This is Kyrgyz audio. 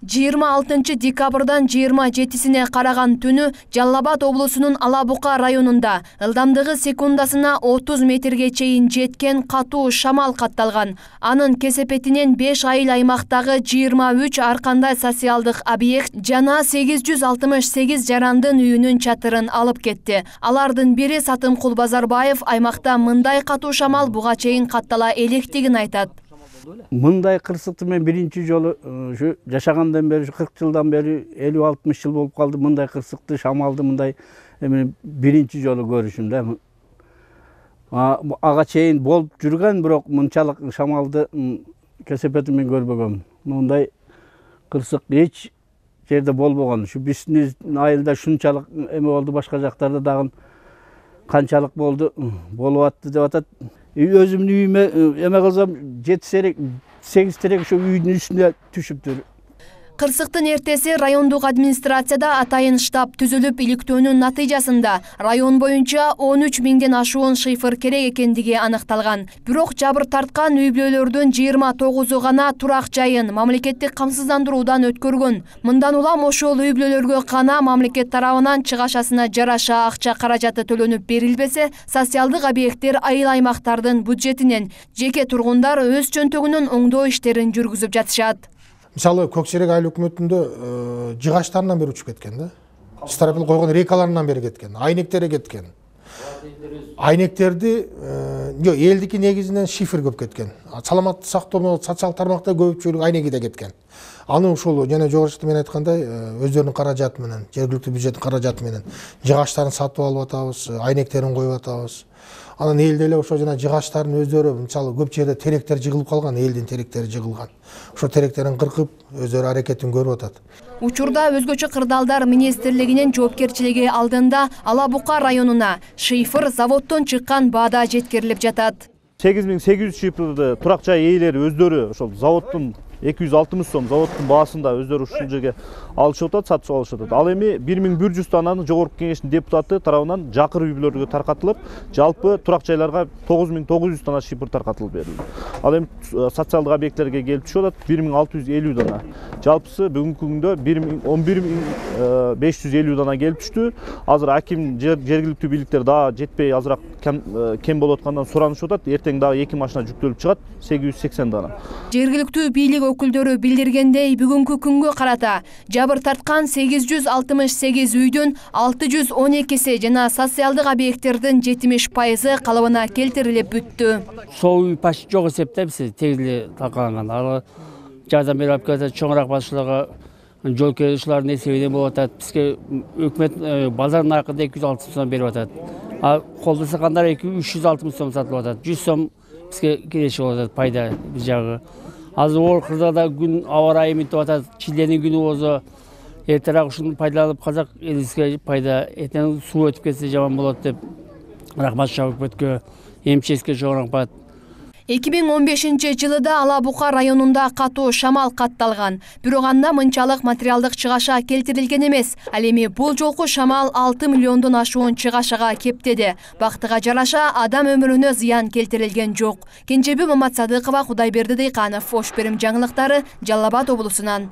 26 декабрдан 27-сине караган түнү Жалал Абад облусунун Ала-Бука районунда ылдамдыгы секундасына 30 метрге чейин жеткен катуу шамал катталган. Анын кесепетинен 5 айыл аймактагы 23 ар кандай социалдык объект жана 868 жарандын үйүнүн чатырын алып кетти. Алардын бири Сатымкул Базарбаев аймакта мындай катуу шамал буга чейин каттала электигин айтат. Мындай кырсыкты мен биринчи жолу жашагандан бери 40 жылдан бери 50-60 жыл болуп калды. Мындай кырсыкты шамалды мындай биринчи жолу көрүшүм да. Ага чейин болуп жүргөн, бирок мынчалык шамалды кесепетин мен көрбөгөм. Мындай кырсык эч жерде болбогон. Ушу биздин айылда шунчалык эме болду, башка жактарда дагы канчалык болду, болуп атты деп атат. Өзümün үйüme emek kılsam 7-8 terek şu үйдün üstüne düşüptür. Кырсыктын эртеси райондук администрацияда атайын штаб түзүлүп иликтөөнүн натыйжасында район боюнча 13 миңден ашуун шифр керек экендиги аныкталган. Бирок жабыр тарткан үй бүлөлөрдүн 29-у гана турак жайын мамлекеттик камсыздандыруудан өткөргөн. Мындан улам ошол үй бүлөлөргө гана мамлекет тарабынан чыгашасына жараша акча каражаты төлөнүп берилбесе, социалдык объекттер айыл аймактардын бюджетинен жеке тургундар өз чөнтөгүнүн оңдоо иштерин жүргүзүп жатышат. Мисалы Көксерек айыл өкмөтүндө жыгачтарынан бери учуп кеткен да. Стропил койгон рекаларынан бери кеткен, айнектери кеткен. Айнектерди элдики негизинен шифр көп кеткен. Саламаттык сактоо социалдык тармакта көпчүлүк айнеги да кеткен. Аны ушул жана жогоруда мен айткандай өздөрүнүн каражаты менен, жергиликтүү бюджеттин каражаты менен жыгачтарын сатып алып атабыз, айнектерин коюп атабыз. Анан элде эле ошо жана жыгачтардын өздөрү мисалы көп жерде теректер жыгылып калган, элдин теректери жыгылган. Ошо теректерин кыркып, өздөрү аракетин көрүп атат. Учурда өзгөчө кырдаалдар министрлигинин жоопкерчилиги алдында Ала-Бука районуна шифр заводдон чыккан баада жеткирилип жатат. 8800 шифрды турак жай ээлери өздөрү ошол заводдун 260 сом заводдун баасында өздөрү ушул жерге алышып атат, сатып алышып атат. Ал эми 1100 дананы жогорку кеңештин депутаты тарабынан жакыр үй бүлөлөргө таркатылып, жалпы турак жайларга 9900 дана шифр таркатылып берилди. Ал эми социалдык объекттерге келип түшүп атат 1650 дана. Жалпысы бүгүнкү күндө 11550 дана келип түштү. Азыр аким жергиликтүү бийликтер дагы жетпей азыраак кем болуп аткандан суранышып атат. Эртең дагы 2 машина жүктөлүп чыгат 880 дана. Жергиликтүү бийлик өкүлдөрү билдиргендей, бүгүнкү күнгө карата жабыр тарткан 868 үйдүн 612си жана социалдык объекттердин 70% калыбына келтирилип бүттү. Сол үй почти жок эсепте биз тегиле таркаланган. Ал жардам берип келет, чоңураак башчылыгы жол кирүүчүлөрдүн эсебинен болуп атат. Бизге өкмөт базар наркында 260 сом берип атат. А колдо сакандар 360 сом сатылып атат. 100 сом бизге кереши болуп атат пайда биз жагы. Азыр Оркурда да күн аба ырайы минтип атат. Чилденин күнү болсо эртерээк ушуну пайдаланып казак элибизге пайда. Эртең суу өтүп кетсе жаман болот деп рахмат өкмөткө, МЧСке чоң рахмат. 2015 жылда Ала-Бука районунда катуу шамал катталган. Бирок анда мынчалык материалдык чыгаша келтирилген эмес. Ал эми бул жолку шамал 6 миллиондон ашуун чыгашага кептеди. Бактыга жараша адам өмүрүнө зыян келтирилген жок. Кенжеби Маматсадыкова, Кудайберди Дыйканов, Ош Берим жаңылыктары, Жалал Абад облусунан.